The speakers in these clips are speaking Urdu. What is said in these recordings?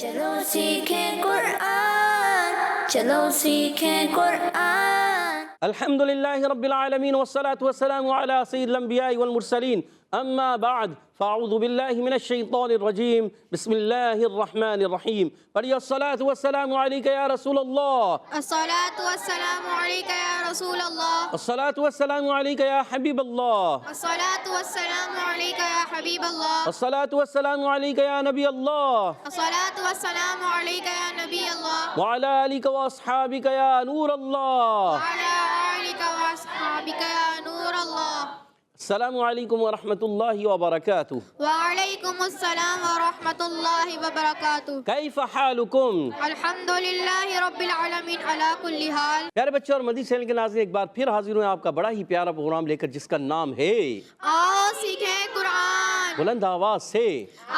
چلو سیکھیں قرآن، چلو سیکھیں قرآن۔ الحمدللہ رب العالمین والصلاة والسلام علی سید الانبیاء والمرسلین، اما بعد فاعوذ باللہ من الشیطان الرجیم، بسم اللہ الرحمن الرحیم۔ پڑھیے الصلاة والسلام علیکہ یا رسول اللہ، الصلاة والسلام علیک یا رسول اللہ، الصلاة والسلام علیکہ یا حبیب اللہ، الصلاة والسلام علیک یا حبیب اللہ، الصلاة والسلام علیکہ یا نبی اللہ، الصلاة والسلام علیک یا نبی اللہ، وعلی آلک واصحابک یا نور اللہ۔ وعلی آلک واصحابک یا نور اللہ۔ السلام علیکم ورحمۃ اللہ وبرکاتہ۔ وعلیکم السلام ورحمۃ اللہ وبرکاتہ۔ کیف حالکم؟ الحمدللہ رب العالمین علی کل حال۔ پیارے بچوں اور مدنی چینل کے ناظرین، ایک بار پھر حاضر ہوئے آپ کا بڑا ہی پیارا پروگرام لے کر، جس کا نام ہے آؤ سیکھیں قرآن، بلند آواز سے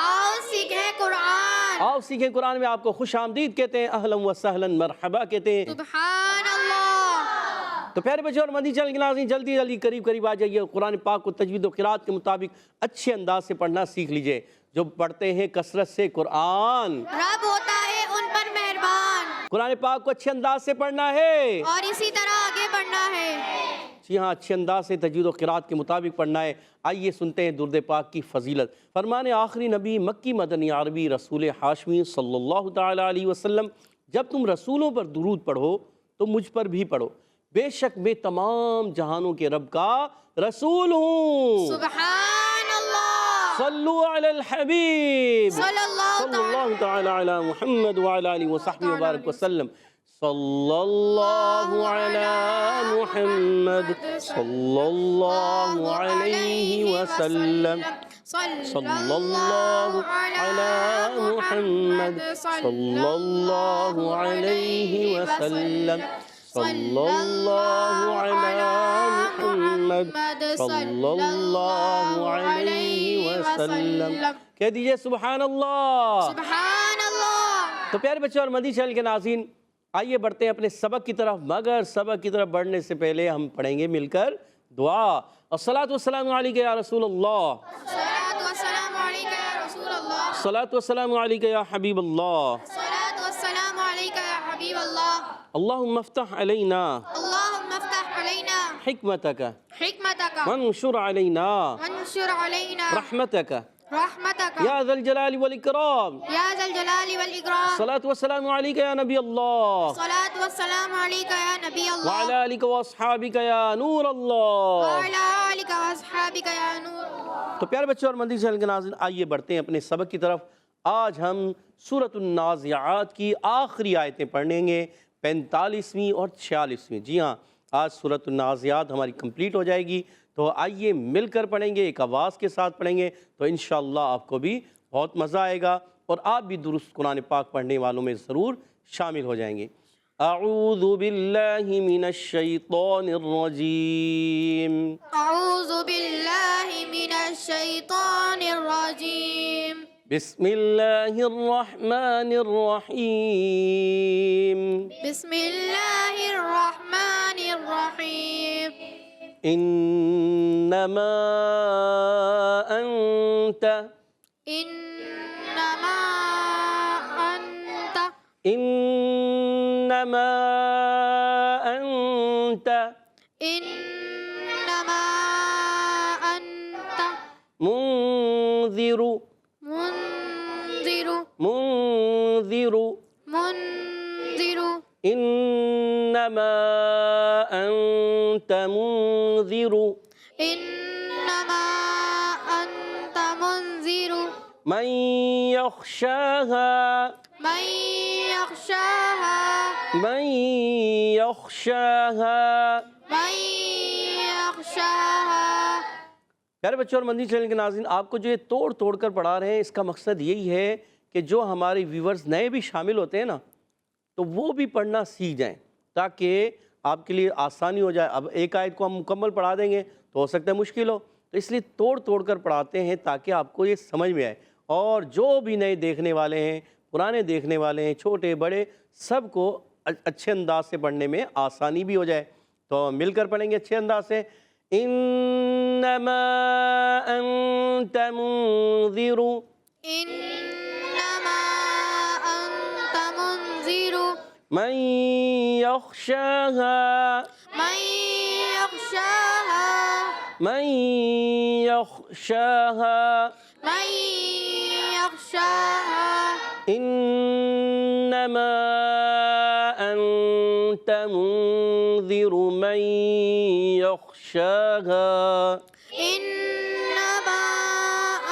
آؤ سیکھیں قرآن۔ آؤ سیکھیں قرآن میں آپ کو خوش آمدید کہتے ہیں، اہلا و سہلا مرحبا کہتے ہیں۔ سبحان اللہ۔ تو پیارے بچوں اور مدنی چینل کے ناظرین، جلدی جلدی قریب آ جائیے، قرآن پاک کو تجوید و قرات کے مطابق اچھے انداز سے پڑھنا سیکھ لیجئے۔ جو پڑھتے ہیں کثرت سے قرآن، رب ہوتا ہے ان پر مہربان، قرآن پاک کو اچھے انداز سے پڑھنا ہے، اور اسی طرح آگے بڑھنا ہے۔ جی ہاں، اچھے انداز سے تجوید و قرات کے مطابق پڑھنا ہے۔ آئیے سنتے ہیں درود پاک کی فضیلت۔ فرمان آخری نبی مکی مدنی عربی رسول ہاشمی صلی اللہ تعالی علیہ وسلم، جب تم رسولوں پر درود پڑھو تو مجھ پر بھی پڑھو، بے شک میں تمام جہانوں کے رب کا رسول ہوں۔ سبحان اللہ۔ صلو علی الحبیب صلی اللہ تعالی علی محمد وعلی آلہ وصحبہ وبارک وسلم۔ صلی اللہ علی محمد صلی اللہ علیہ وسلم، صلی اللہ علی محمد صلی اللہ علیہ وسلم، صلی اللہ علی محمد صلی اللہ علیہ وسلم۔ کہہ دیجئے سبحان اللہ۔ سبحان اللہ۔ تو پیارے بچوں اور مدنی چینل کے ناظرین، آئیے بڑھتے ہیں اپنے سبق کی طرف، مگر سبق کی طرف بڑھنے سے پہلے ہم پڑھیں گے مل کر دعا۔ الصلاۃ والسلام علیکہ یا رسول اللہ، الصلاۃ والسلام علیک یا رسول اللہ، الصلاۃ والسلام علیکہ یا حبیب اللہ، الصلاۃ والسلام علیک یا حبیب اللہ۔ اللہم افتح علینا اللہم افتح علینا حکمتک حکمتک وانشر علینا وانشر علینا رحمتک رحمتک یا ذا الجلال والاکرام۔ یا ذا الجلال والاکرام۔ الصلاۃ والسلام علیکہ یا نبی اللہ، الصلاۃ والسلام علیک یا نبی اللہ، وعلی آلک واصحابک یا نور اللہ۔ وعلی آلک واصحابک یا نور اللہ۔ تو پیارے بچوں اور مدنی چینل کے ناظرین، آئیے بڑھتے ہیں اپنے سبق کی طرف۔ آج ہم سورۃ النازعات کی آخری آیتیں پڑھیں گے، 45ویں اور 46ویں۔ جی ہاں، آج سورۃ النازعات ہماری کمپلیٹ ہو جائے گی، تو آئیے مل کر پڑھیں گے، ایک آواز کے ساتھ پڑھیں گے، تو انشاءاللہ آپ کو بھی بہت مزہ آئے گا، اور آپ بھی درست قرآن پاک پڑھنے والوں میں ضرور شامل ہو جائیں گے۔ اعوذ باللہ من الشیطان الرجیم، اعوذ باللہ من الشیطان الرجیم، بسم اللہ الرحمن الرحیم، بسم اللہ الرحمن الرحیم۔ انما انت انما انت انما انت انما انت منذر منذر منذر منذر انما انت منذر انما انت منذر من يخشاها من يخشاها من يخشاها من يخشاها۔ پیارے بچوں اور مدنی چینل کے ناظرین، آپ کو جو یہ توڑ توڑ کر پڑھا رہے ہیں، اس کا مقصد یہی ہے کہ جو ہمارے ویورز نئے بھی شامل ہوتے ہیں نا، تو وہ بھی پڑھنا سیکھ جائیں، تاکہ آپ کے لیے آسانی ہو جائے۔ اب ایک آیت کو ہم مکمل پڑھا دیں گے تو ہو سکتا ہے مشکل ہو، تو اس لیے توڑ توڑ کر پڑھاتے ہیں تاکہ آپ کو یہ سمجھ میں آئے، اور جو بھی نئے دیکھنے والے ہیں، پرانے دیکھنے والے ہیں، چھوٹے بڑے، سب کو اچھے انداز سے پڑھنے میں آسانی بھی ہو جائے۔ تو مل کر پڑھیں گے اچھے انداز سے۔ انما انت منذر انما من يخشاها من يخشاها من يخشاها من يخشاها إنما أنت منذر من يخشاها إنما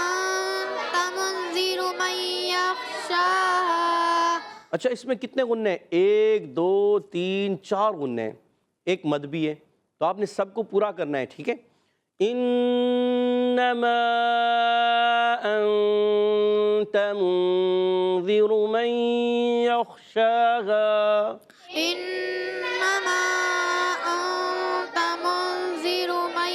أنت منذر من يخشاها. اچھا اس میں کتنے غنّے ہیں؟ 1 2 3 4 غنّے ہیں، ایک مد بھی ہے، تو آپ نے سب کو پورا کرنا ہے، ٹھیک ہے؟ انما انت منذر من يخشاها إنما أنت منذر من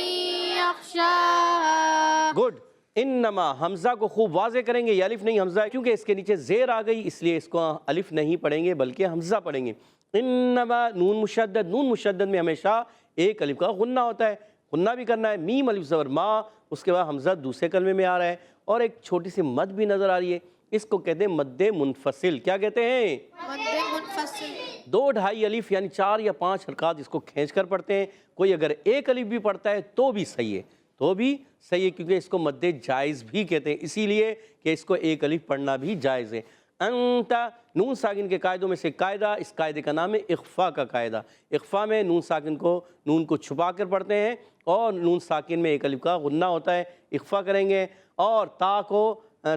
يخشاها. گڈ. انما حمزہ کو خوب واضح کریں گے، یہ الف نہیں حمزہ ہے، کیونکہ اس کے نیچے زیر آ گئی اس لیے اس کو الف نہیں پڑھیں گے بلکہ حمزہ پڑھیں گے. انما نون مشدد میں ہمیشہ ایک الف کا غنہ ہوتا ہے، غنہ بھی کرنا ہے. میم الف زبر ما، اس کے بعد حمزہ دوسرے کلمے میں آ رہا ہے اور ایک چھوٹی سی مد بھی نظر آ رہی ہے، اس کو کہتے ہیں مد منفصل. کیا کہتے ہیں؟ مد منفصل. 2 ڈھائی الف یعنی 4 یا 5 حرکات اس کو کھینچ کر پڑھتے ہیں. کوئی اگر ایک الف بھی پڑھتا ہے تو بھی صحیح ہے، کیونکہ اس کو مد جائز بھی کہتے ہیں، اسی لیے کہ اس کو ایک الف پڑھنا بھی جائز ہے. انت نون ساکن کے قاعدوں میں سے قاعدہ، اس قاعدے کا نام ہے اخفا کا قاعدہ. اخفا میں نون کو چھپا کر پڑھتے ہیں اور نون ساکن میں ایک الف کا غنہ ہوتا ہے، اخفا کریں گے. اور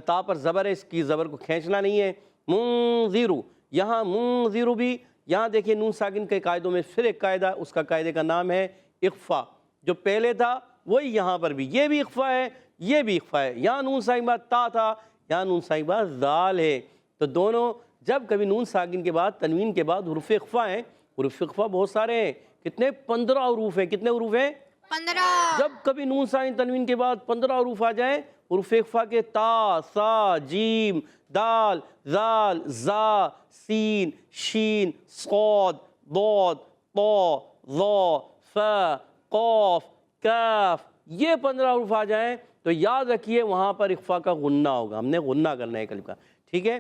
تا پر زبر ہے، اس کی زبر کو کھینچنا نہیں ہے. منذر، یہاں منذر بھی، یہاں دیکھیں نون ساکن کے قاعدوں میں پھر ایک قاعدہ، اس کا قاعدے کا نام ہے اخفا. جو پہلے تھا وہی یہاں پر بھی، یہ بھی اخفا ہے، یہ بھی اخفا ہے. یہاں نون ساکن بعد تا تھا، یہاں نون ساکن بعد ذال ہے. تو دونوں جب کبھی نون ساکن کے بعد تنوین کے بعد حروف اخفا ہیں، حروف اخفا بہت سارے ہیں، کتنے؟ 15 حروف ہیں. کتنے حروف ہیں؟ 15. جب کبھی نون ساکن تنوین کے بعد 15 حروف آ جائیں حروف اخفا کے، تا، سا، جیم، دال، ذال، زا، سین، شین، صاد، ضاد، طا، ظا، فا، قاف، کاف، یہ 15 حروف آ جائیں تو یاد رکھیے وہاں پر اخفا کا غنہ ہوگا، ہم نے غنہ کرنا ہے کلمہ کا، ٹھیک ہے؟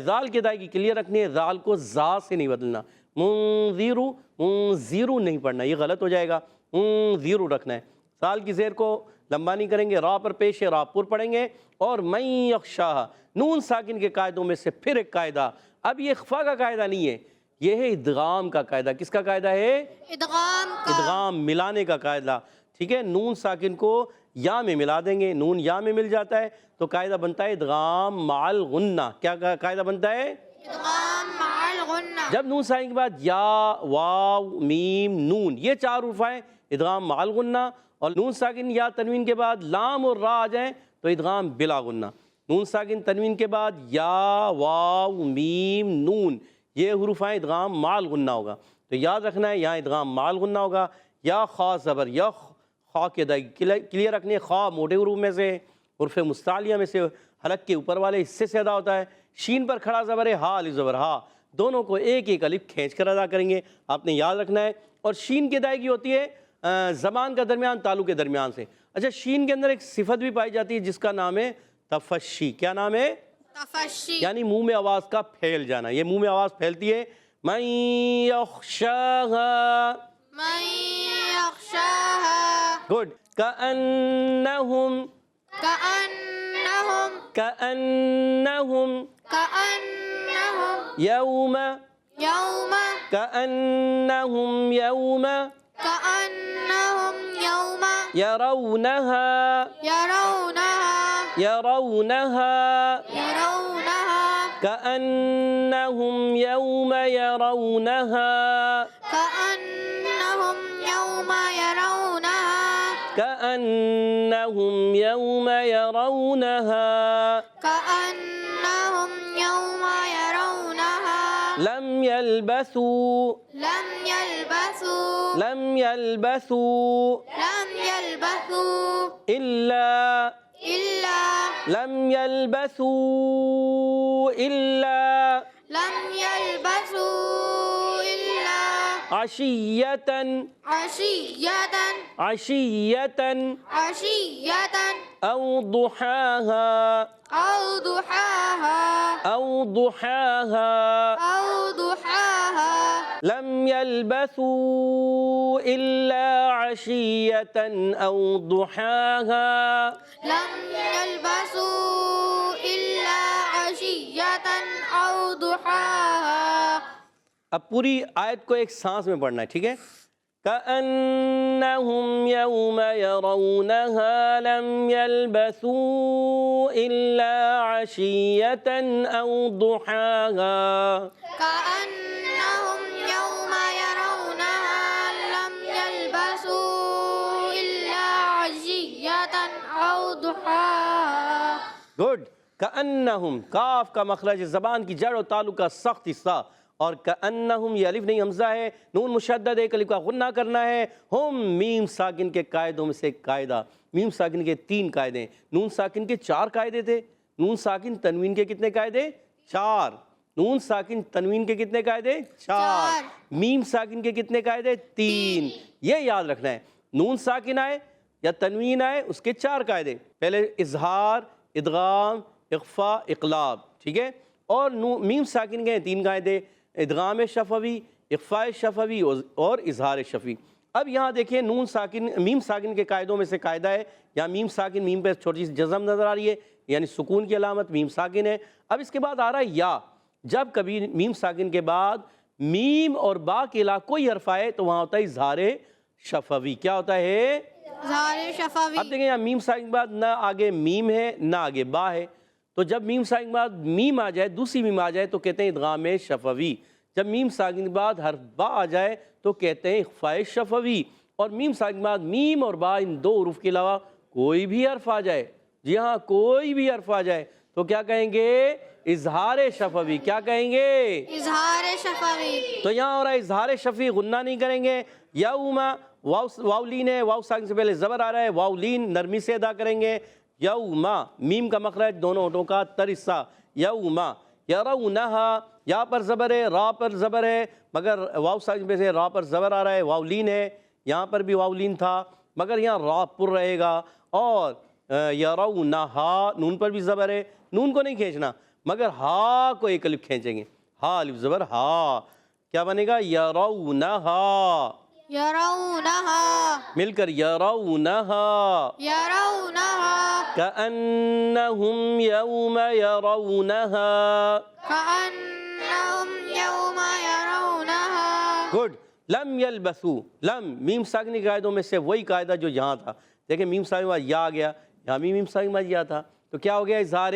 ذال کی ادائیگی کلیئر رکھنی ہے، ذال کو زا سے نہیں بدلنا. منذر نہیں پڑھنا، یہ غلط ہو جائے گا. منذر رکھنا ہے. ذال کی زیر کو لمبا نہیں کریں گے، را پر پیش ہے، را پر پڑھیں گے. اور من یخشاہا نون ساکن کے قاعدوں میں سے پھر ایک قاعدہ، اب یہ اخفا کا قاعدہ نہیں ہے، یہ ہے ادغام کا قاعدہ. کس کا قاعدہ ہے؟ ادغام کا. ادغام، ملانے کا قاعدہ، ٹھیک ہے؟ نون ساکن کو یا میں ملا دیں گے، نون یا میں مل جاتا ہے تو قاعدہ بنتا ہے ادغام مع الغنہ. کیا قاعدہ بنتا ہے؟ ادغام مع الغنہ. جب نون ساکن کے بعد یا، واو، میم، نون، یہ 4 حروف آئیں ادغام مع الغنہ. اور نون ساکن یا تنوین کے بعد لام اور را آ جائیں تو ادغام بلا غنہ. نون ساکن تنوین کے بعد یا، واو، میم، نون، یہ حروف آئیں ادغام مع الغنہ ہوگا. تو یاد رکھنا ہے یہاں ادغام مع الغنہ ہوگا. یا خا زبر، یا خا کی ادائیگی کلیئر رکھنی ہے. خا موٹے حروف میں سے، حروف مستعلیہ میں سے، حلق کے اوپر والے حصے سے ادا ہوتا ہے. شین پر کھڑا زبر ہے، ہا الف زبر ہا، دونوں کو ایک ایک الف کھینچ کر ادا کریں گے، آپ نے یاد رکھنا ہے. اور شین کی ادائیگی ہوتی ہے زبان کا درمیان، تالو کے درمیان سے. اچھا شین کے اندر ایک صفت بھی پائی جاتی ہے جس کا نام ہے تفشی. کیا نام ہے؟ تفشی. یعنی منہ میں آواز کا پھیل جانا. یہ منہ میں آواز پھیلتی ہے. من یخشاہا، من یخشاہا. گڈ. کأنہم، کأنہم کأنہم کأنہم یوم، یوم کأنہم یوم کأنہم یوم یرونہا، یرونہا یرونہا، یرونہا کأنہم یوم یرونہا، کأنہم یوم یرونہا کأنہم یوم یرونہا کأنہم یوم یرونہا لم یلبثوا، لم یلبثوا لم یلبثوا لم یلبثوا إلا، إلا لم يلبثوا إلا لم يلبثوا إلا عشية، عشية عشية عشية أو ضحاها، أو ضحاها أو ضحاها أو ضحاها لم يلبثوا إلا عشية أو ضحاها. لم يلبسوا إلا عشية أو ضحاها. اب پوری آیت کو ایک سانس میں پڑھنا ہے، ٹھیک ہے؟ كأنهم يوم يرونها لم يلبثوا إلا عشية أو ضحاها. كأنهم يوم يرونها لم يلبسوا إلا عشية أو ضحاها. گڈ. كأنهم، کاف کا مخرج زبان کی جڑ و تعلق کا سخت حصہ، اور كأنهم یہ الف نہیں حمزہ ہے، نون مشدد ایک الف کا غنہ کرنا ہے. ہم میم ساکن کے قاعدوں میں سے ایک قاعدہ. میم ساکن کے 3 قاعدے ہیں، نون ساکن کے 4 قاعدے تھے. نون ساکن تنوین کے کتنے قاعدے؟ 4. نون ساکن تنوین کے کتنے قاعدے؟ 4. میم ساکن کے کتنے قاعدے؟ 3. یہ یاد رکھنا ہے، نون ساکن آئے یا تنوین آئے اس کے 4 قاعدے. پہلے اظہار، ادغام، اخفاء، اقلاب، ٹھیک ہے؟ اور میم ساکن کے 3 قاعدے، ادغام شفوی، اخفاء شفوی اور اظہار شفوی. اب یہاں دیکھیں نون ساکن میم ساکن کے قاعدوں میں سے قاعدہ ہے، یا میم ساکن، میم پہ چھوٹی سی جزم نظر آ رہی ہے، یعنی سکون کی علامت میم ساکن ہے. اب اس کے بعد آ رہا ہے یا. جب کبھی میم ساکن کے بعد میم اور با کے علاوہ کوئی حرف آئے تو وہاں ہوتا ہے اظہار شفوی. کیا ہوتا ہے؟ اظہار شفوی. اب دیکھیں یہاں میم ساکن کے بعد نہ آگے میم ہے نہ آگے با ہے، تو جب میم ساکن کے بعد میم آ جائے، دوسری میم آ جائے تو کہتے ہیں ادغام شفوی. جب میم ساکن کے بعد حرف با آ جائے تو کہتے ہیں اخفاء شفوی. اور میم ساکن کے بعد میم اور با ان 2 حروف کے علاوہ کوئی بھی حرف آ جائے، جی ہاں کوئی بھی حرف آ جائے تو کیا کہیں گے؟ اظہار شفوی. کیا کہیں گے؟ اظہار شفوی. تو یہاں ہو رہا ہے اظہار شفوی، غنہ نہیں کریں گے. یوم، واو لین ہے، واو ساکن سے پہلے زبر آ رہا ہے، واو لین نرمی سے ادا کریں گے. یوم، میم کا مخرج دونوں ہونٹوں کا تر حصہ. یوم یرونہا، یا پر زبر ہے، را پر زبر ہے، مگر واو ساکن پہ سے را پر زبر آ رہا ہے، واو لین ہے. یہاں پر بھی واو لین تھا مگر یہاں را پر رہے گا. اور یرونہا، نون پر بھی زبر ہے، نون کو نہیں کھینچنا مگر ہا کو ایک الف کھینچیں گے. ہا الف زبر ہا، کیا بنے گا؟ یرونہا. یرونہا. مل کر یرونہا. یرونہا. کأنہم یوم یرونہا. کأنہم یوم یرونہا. گڈ. لم یلبثو، لم میم ساکنی قاعدوں میں سے وہی قاعدہ جو یہاں تھا. دیکھیں میم ساکن بعد یا آ گیا، یہاں بھی میم ساکن بعد یا تھا تو کیا ہو گیا؟ اظہار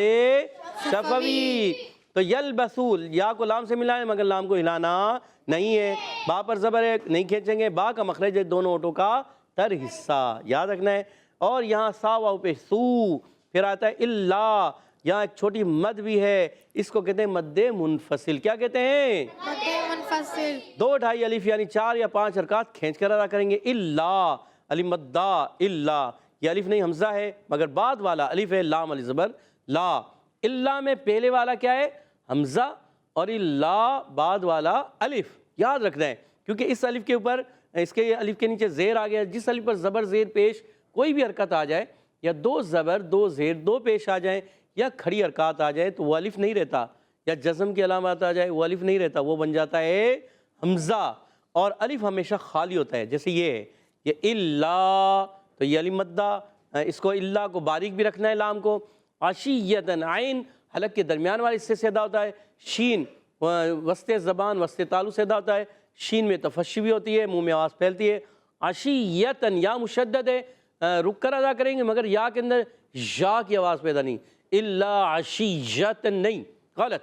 شفوی. تو یلبثو، یا کو لام سے ملائیں مگر لام کو ہلانا نہیں ہے. با پر زبر ہے، نہیں کھینچیں گے. با کا مخرج ہے دونوں ہونٹوں کا تر حصہ، یاد رکھنا ہے. اور یہاں سا واو پہ سو، پھر آتا ہے اللہ. یہاں ایک چھوٹی مد بھی ہے، اس کو کہتے ہیں مد منفصل. کیا کہتے ہیں؟ مد منفصل. 2 ڈھائی الف یعنی 4 یا 5 حرکات کھینچ کر ادا کریں گے. اللہ، الف مدہ، اللہ. یہ الف نہیں حمزہ ہے مگر بعد والا الف ہے، لام الف زبر لا. اللہ میں پہلے والا کیا ہے؟ حمزہ، اور اللہ بعد والا الف. یاد رکھنا ہے کیونکہ اس الف کے اوپر، اس کے الف کے نیچے زیر آ گیا. جس الف پر زبر زیر پیش کوئی بھی حرکت آ جائے، یا 2 زبر 2 زیر 2 پیش آ جائیں، یا کھڑی حرکات آ جائے تو وہ الف نہیں رہتا، یا جزم کی علامات آ جائے وہ الف نہیں رہتا، وہ بن جاتا ہے حمزہ. اور الف ہمیشہ خالی ہوتا ہے. جیسے یہ ہے، یہ اللہ، تو یہ الف مدہ، اس کو اللہ کو باریک بھی رکھنا ہے لام کو. عشیۃً، عین حلق کے درمیان والے حصے سے ادا ہوتا ہے. شین وسط زبان وسط تالو سے ادا ہوتا ہے. شین میں تفشی بھی ہوتی ہے، منہ میں آواز پھیلتی ہے. عشیۃً، یا مشدد ہے، رک کر ادا کریں گے مگر یا کے اندر یا کی آواز پیدا نہیں. اللہ عشیۃً نہیں، غلط.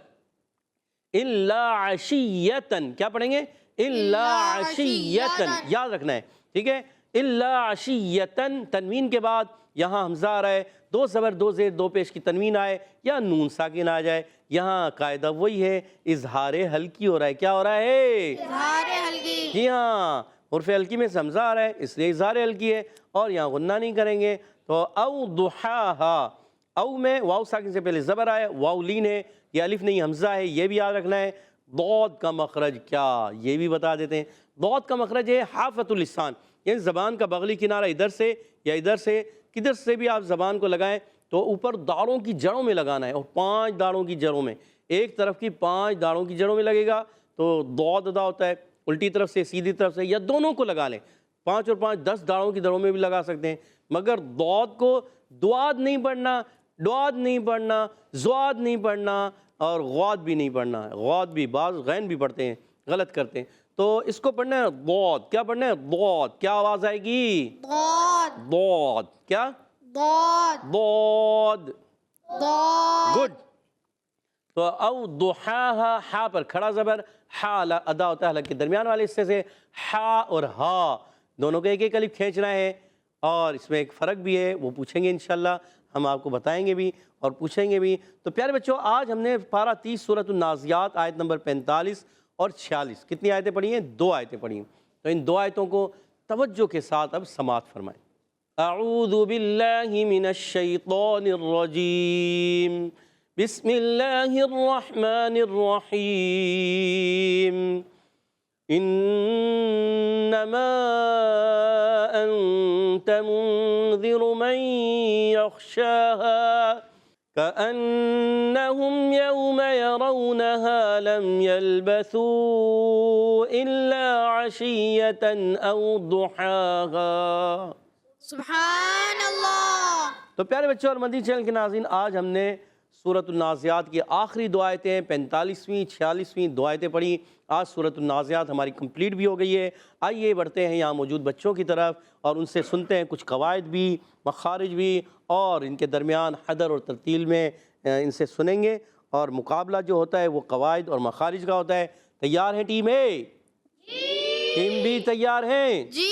اللہ عشیۃً، کیا پڑھیں گے؟ اللہ عشیۃً، یاد رکھنا ہے، ٹھیک ہے. اللہ عشیۃً، تنوین کے بعد یہاں حمزہ آ رہا ہے، 2 زبر 2 زیر 2 پیش کی تنوین آئے یا نون ساکن آ جائے. یہاں قاعدہ وہی ہے، اظہار حلقی ہو رہا ہے. کیا ہو رہا ہے؟ اظہار حلقی. جی ہاں، حرف حلقی میں سے حمزہ آ رہا ہے اس لیے اظہار حلقی ہے. اور یہاں غنہ نہیں کریں گے. تو او ضحاہا، او میں واو ساکن سے پہلے زبر آئے، واو لین ہے، یہ الف نہیں حمزہ ہے، یہ بھی یاد رکھنا ہے. ضاد کا مخرج کیا، یہ بھی بتا دیتے ہیں. ضاد کا مخرج ہے حافۃ اللسان، یعنی زبان کا بغلی کنارہ ادھر سے یا ادھر سے، کدھر سے بھی آپ زبان کو لگائیں تو اوپر داڑوں کی جڑوں میں لگانا ہے، اور 5 داڑوں کی جڑوں میں، ایک طرف کی 5 داڑوں کی جڑوں میں لگے گا تو ضاد ادا ہوتا ہے. الٹی طرف سے سیدھی طرف سے یا دونوں کو لگا لیں، 5 اور 5 10 داڑوں کی دڑوں میں بھی لگا سکتے ہیں، مگر ضاد کو دعاد نہیں پڑھنا، ڈعاد نہیں پڑھنا، زواد نہیں پڑھنا اور غاد بھی نہیں پڑھنا، غاد بھی بعض غین بھی پڑھتے ہیں، غلط کرتے ہیں، تو اس کو پڑھنا ہے ضاد، کیا پڑھنا ہے ضاد، کیا آواز آئے گی؟ ضاد ضاد، کیا؟ ضاد ضاد، ضاد گڈ۔ تو او ضحاہا، ہا پر کھڑا زبر، ہا ادا ہوتا ہے حلق کے درمیان والے حصے سے، ہا اور ہا دونوں کو ایک ایک الف کھینچنا ہے، اور اس میں ایک فرق بھی ہے، وہ پوچھیں گے انشاءاللہ، ہم آپ کو بتائیں گے بھی اور پوچھیں گے بھی۔ تو پیارے بچوں، آج ہم نے پارہ 30 سورۃ النازعات آیت نمبر 45 اور 46 کتنی آیتیں پڑھی ہیں؟ 2 آیتیں پڑھی ہیں، تو ان 2 آیتوں کو توجہ کے ساتھ اب سماعت فرمائیں۔ اعوذ باللہ من الشیطان الرجیم، بسم اللہ الرحمن الرحیم، انما انت منذر من یخشاها كأنهم يوم يرونها لم يلبثوا إلا عشية أو ضحاها۔ سبحان اللہ۔ تو پیارے بچوں اور مدنی چینل کے ناظرین، آج ہم نے سورۃ النازعات کی آخری 2 آیتیں 45ویں 46ویں 2 آیتیں پڑھی۔ آج سورۃ النازعات ہماری کمپلیٹ بھی ہو گئی ہے۔ آئیے بڑھتے ہیں یہاں موجود بچوں کی طرف اور ان سے سنتے ہیں کچھ قواعد بھی، مخارج بھی، اور ان کے درمیان حدر اور ترتیل میں ان سے سنیں گے، اور مقابلہ جو ہوتا ہے وہ قواعد اور مخارج کا ہوتا ہے۔ تیار ہیں ٹیم اے؟ جی۔ ٹیم بی تیار ہیں؟ جی۔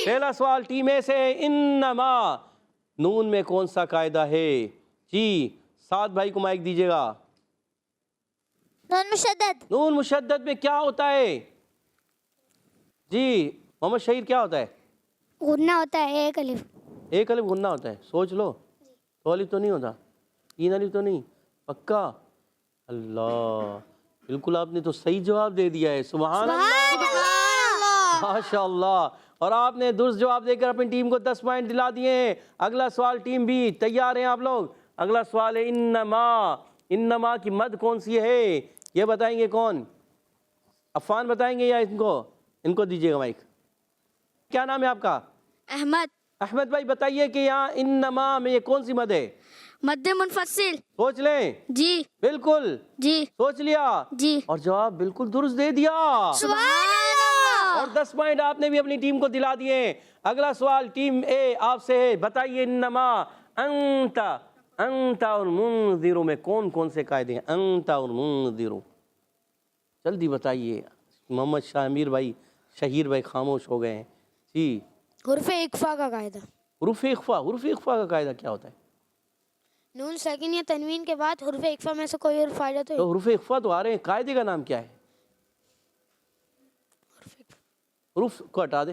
پہلا سوال ٹیم اے سے، انما نون میں کون سا قاعدہ ہے؟ جی سعد بھائی کو مائک دیجیے گا۔ نون مشدد۔ نون مشدد میں کیا ہوتا ہے؟ جی محمد شہیر، کیا ہوتا ہے؟ غنہ ہوتا ہے، ایک الف۔ ایک الف غنہ ہوتا ہے، سوچ لو، 2 الف تو نہیں ہوتا، 3 الف تو نہیں، پکا؟ اللہ، بالکل آپ نے تو صحیح جواب دے دیا ہے، سبحان اللہ، ماشاء اللہ، اور آپ نے درست جواب دے کر اپنی ٹیم کو 10 پوائنٹ دلا دیے ہیں۔ اگلا سوال ٹیم بھی تیار ہیں آپ لوگ؟ اگلا سوال ہے انما، انما کی مد کون سی ہے؟ یہ بتائیں گے کون؟ عفان بتائیں گے یا ان کو دیجیے گا مائک؟ کیا نام ہے آپ کا؟ احمد۔ احمد بھائی بتائیے کہ یہاں انما میں یہ کون سی مد ہے؟ مد منفصل۔ سوچ لیں۔ جی بالکل جی سوچ لیا جی۔ اور جواب بالکل درست دے دیا، سبحان اللہ۔ اور 10 پوائنٹ آپ نے بھی اپنی ٹیم کو دلا دیے۔ اگلا سوال ٹیم اے آپ سے ہے، بتائیے انما انت، انت اور منذر میں کون کون سے قاعدے ہیں؟ انت اور منذر، جلدی بتائیے۔ محمد شاہ امیر بھائی، شہیر بھائی خاموش ہو گئے ہیں۔ جی حرف اقفا کا قاعدہ۔ حروف اخفا، حروف اخفا کا قاعدہ کیا ہوتا ہے؟ نون ساکن یا تنوین کے بعد حرف اقفا میں سے کوئی حرف آ جائے تو تو حروف اخفا تو آ رہے ہیں، قاعدے کا نام کیا ہے؟ حروف کو ہٹا دے،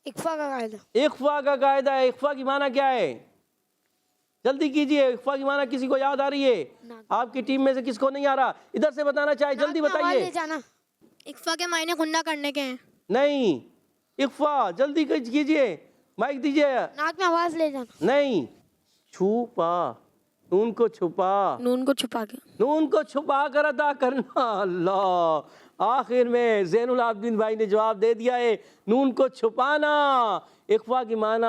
اقفا کا قاعدہ۔ اخفا کا قاعدہ ہے۔ اخفا کی معنی کیا ہے؟ جلدی کیجئے، اخفا کی معنی کسی کو یاد آ رہی ہے؟ آپ کی ٹیم میں سے کس کو نہیں آ رہا؟ ادھر سے بتانا چاہے جلدی بتائیے۔ جانا۔ اقفا کے معنی غنہ کرنے کے ہیں۔ نہیں، اخفا جلدی کیجئے، مائک دیجئے۔ ناک میں آواز لے جانا۔ نہیں، چھپا، نون کو چھپا، نون کو چھپا کے۔ نون کو چھپا کر ادا کرنا۔ اللہ، آخر میں زین العابدین بھائی نے جواب دے دیا ہے، نون کو چھپانا۔ اخفا کی معنی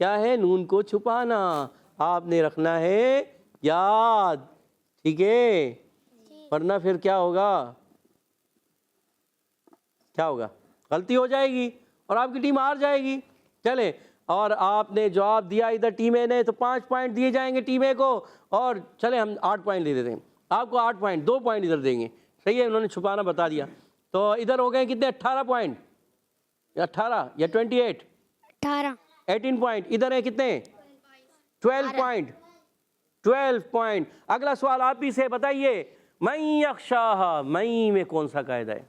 کیا ہے؟ نون کو چھپانا۔ آپ نے رکھنا ہے یاد، ٹھیک ہے؟ ورنہ پھر کیا ہوگا؟ کیا ہوگا؟ غلطی ہو جائے گی اور آپ کی ٹیم ہار جائے گی۔ چلے، اور آپ نے جواب دیا ادھر ٹیم اے نے، تو 5 پوائنٹ دیے جائیں گے ٹیم اے کو، اور چلے ہم 8 پوائنٹ دے دیتے ہیں آپ کو، 8 پوائنٹ، 2 پوائنٹ ادھر دیں گے، صحیح ہے؟ انہوں نے چھپانا بتا دیا، تو ادھر ہو گئے کتنے؟ 18 پوائنٹ، 18 یا 28؟ 18 پوائنٹ۔ ادھر ہیں کتنے؟ 12 پوائنٹ، 12 پوائنٹ۔ اگلا سوال آپ ہی سے، بتائیے من یخشاہا، من میں کون سا قاعدہ ہے؟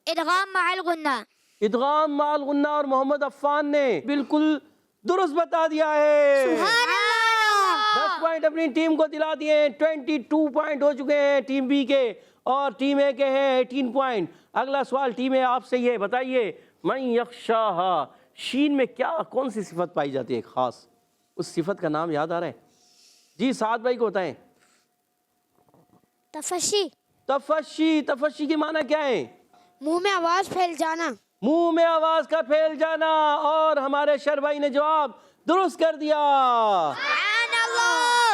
ادغام مع الغنہ۔ ادغام مع الغنہ، اور محمد عفان نے بالکل درست بتا دیا ہے۔ سبحان اللہ۔ 10 پوائنٹ اپنی ٹیم کو دلا دیے ہیں، 22 پوائنٹ ہو چکے ہیں ٹیم بی کے، اور ٹیم اے کے ہیں 18 پوائنٹ۔ اگلا سوال ٹیم اے آپ سے یہ بتائیے، من یخشاہا، شین میں کیا کون سی صفت پائی جاتی ہے خاص؟ اس صفت کا نام یاد آ رہا ہے؟ جی سعد بھائی کو بتائیں۔ تفشی۔ تفشی، تفشی کی معنی کیا ہے؟ منہ میں آواز پھیل جانا. منہ میں آواز کا پھیل جانا. اور ہمارے شر بھائی نے جواب درست کر دیا.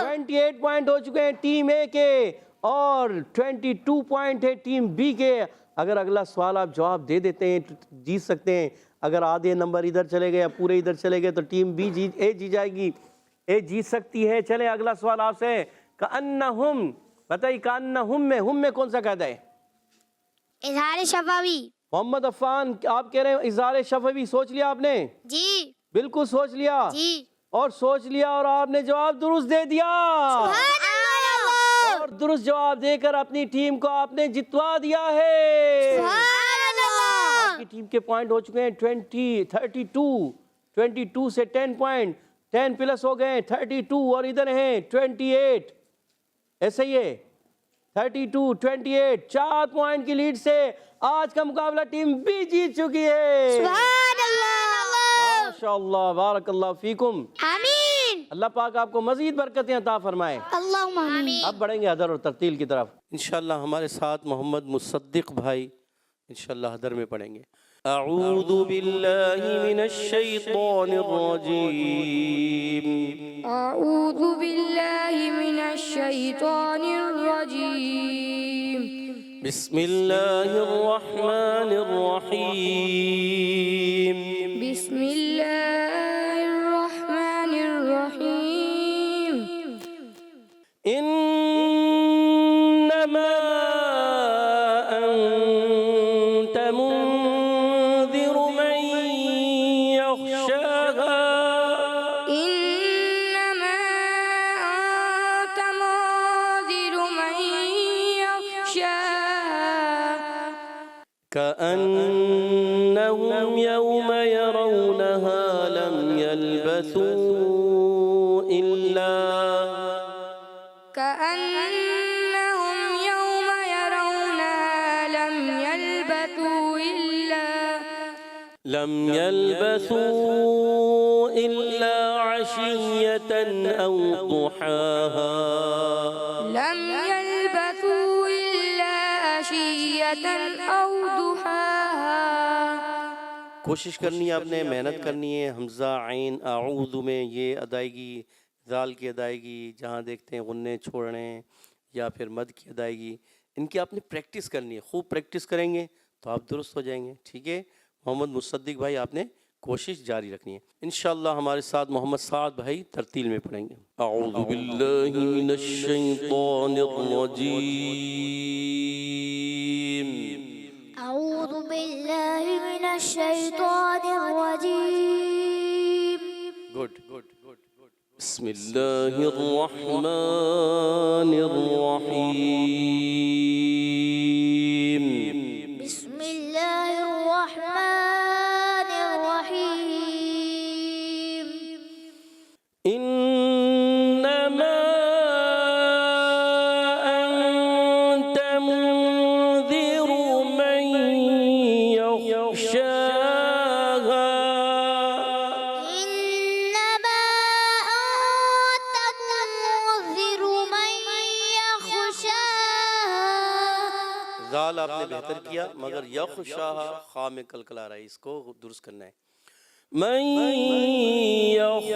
28 پوائنٹ ہو چکے ہیں ٹیم اے کے اور 22 پوائنٹ ہے ٹیم بی کے. اگر اگلا سوال آپ جواب دے دیتے ہیں تو جیت سکتے ہیں. اگر آدھے نمبر ادھر چلے گئے یا پورے ادھر چلے گئے تو ٹیم بی اے جیت جائے گی. اے جیت سکتی ہے. چلیں اگلا سوال آپ سے. کأنہم، بتائیے کأنہم میں کون سا قاعدہ ہے؟ اظہار شفوی. محمد عفان آپ کہہ رہے ہیں اظہار شفوی. سوچ لیا آپ نے؟ جی بالکل سوچ لیا. جی. اور سوچ لیا اور آپ نے جواب درست دے دیا. اور درست جواب دے کر اپنی ٹیم کو آپ نے جتوا دیا ہے. آپ کی ٹیم کے پوائنٹ ہو چکے ہیں 22 سے 10 پوائنٹ 10 پلس ہو گئے 32 اور ادھر ہیں 28. ایسے ہی ہے 32 28 4 پوائنٹ کی لیڈ سے آج کا مقابلہ ٹیم بی جیت چکی ہے. ماشاءاللہ بارک اللہ فیکم. آمین. اللہ پاک آپ کو مزید برکتیں عطا فرمائے. اللہم آمین. اب بڑھیں گے حدر اور ترتیل کی طرف. انشاءاللہ ہمارے ساتھ محمد مصدق بھائی انشاءاللہ حدر میں پڑھیں گے. اعوذ باللہ من الشیطان الرجیم. أعوذ بالله من الشيطان الرجيم. بسم اللہ الرحمن الرحیم. بسم الله الرحمن الرحيم. انما انت منذر من يخشاها. إنما أنت منذر من يخشاها. كأنهم يوم يرونها لم يلبثوا إلا كأنهم يوم يرونها لم يلبثوا إلا عشية أو ضحاها. لم يلبثوا إلا عشية أو ضحاها. کوشش کرنی ہے آپ نے، محنت کرنی ہے. حمزہ عین اعوذ میں یہ ادائیگی، ذال کی ادائیگی، جہاں دیکھتے ہیں غنے چھوڑنے یا پھر مد کی ادائیگی، ان کی آپ نے پریکٹس کرنی ہے. خوب پریکٹس کریں گے تو آپ درست ہو جائیں گے. ٹھیک ہے محمد مصدق بھائی، آپ نے کوشش جاری رکھنی ہے. انشاءاللہ ہمارے ساتھ محمد سعد بھائی ترتیل میں پڑھیں گے. اعوذ باللہ من الشیطان الرجیم. أعوذ بالله من الشيطان الرجيم. گڈ. بسم اللہ الرحمن الرحیم. بسم الله الرحمن الرحيم. انما انت منذر من يخشاها. إنما أنت منذر من يخشاها. ذال آپ نے بہتر کیا مگر یخشاها خا میں کلکلا رہا ہے، اس کو درست کرنا ہے. من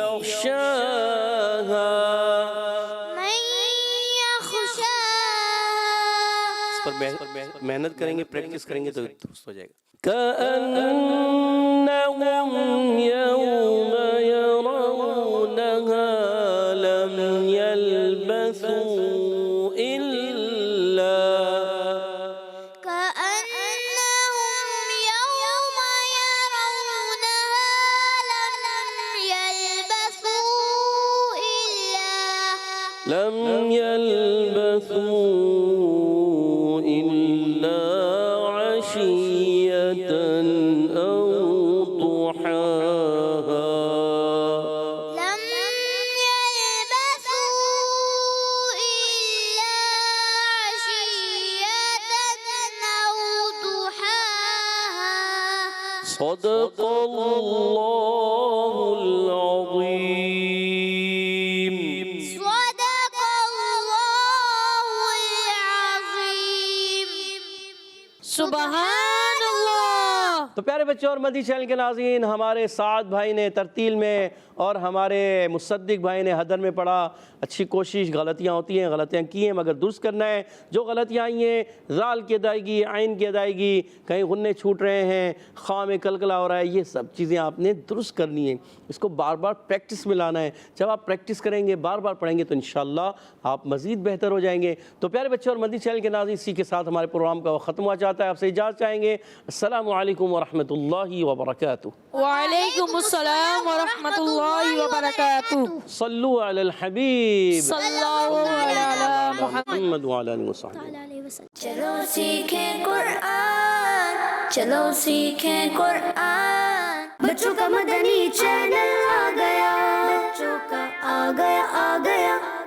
یخشاها. من يخشاها. اس پر محنت کریں گے، پریکٹس کریں گے تو درست ہو جائے گا. كأنهم يوم يرونها لم يلبثوا إلا كأنهم يوم يرونها لم يلبثوا إلا عشية أو ضحاها. لم يلبثوا إلا عشية أو ضحاها. صدق الله العظيم. صدق الله العظيم. سبحان تو پیارے بچوں اور مدنی چینل کے ناظرین، ہمارے سعد بھائی نے ترتیل میں اور ہمارے مصدق بھائی نے حدر میں پڑھا. اچھی کوشش، غلطیاں ہوتی ہیں، غلطیاں کی ہیں مگر درست کرنا ہے. جو غلطیاں آئی ہیں، ذال کی ادائیگی، عین کی ادائیگی، کہیں غنّے چھوٹ رہے ہیں، خاء میں کلکلا ہو رہا ہے، یہ سب چیزیں آپ نے درست کرنی ہیں. اس کو بار بار پریکٹس میں لانا ہے. جب آپ پریکٹس کریں گے، بار بار پڑھیں گے تو انشاءاللہ آپ مزید بہتر ہو جائیں گے. تو پیارے بچوں اور مدنی چینل کے ناظرین، اسی کے ساتھ ہمارے پروگرام کا وقت ختم ہوا چاہتا ہے. آپ سے اجازت چاہیں گے. السلام علیکم ورحمۃ اللہ وبرکاتہ. وعلیکم السلام ورحمۃ اللہ وبرکاتہ. صلو علی الحبیب صلی اللہ علیہ محمد وعلی آلہ وصحبہ. چلو سیکھیں قرآن، چلو سیکھیں قرآن. بچوں کا مدنی چینل آ گیا، بچوں کا آ گیا.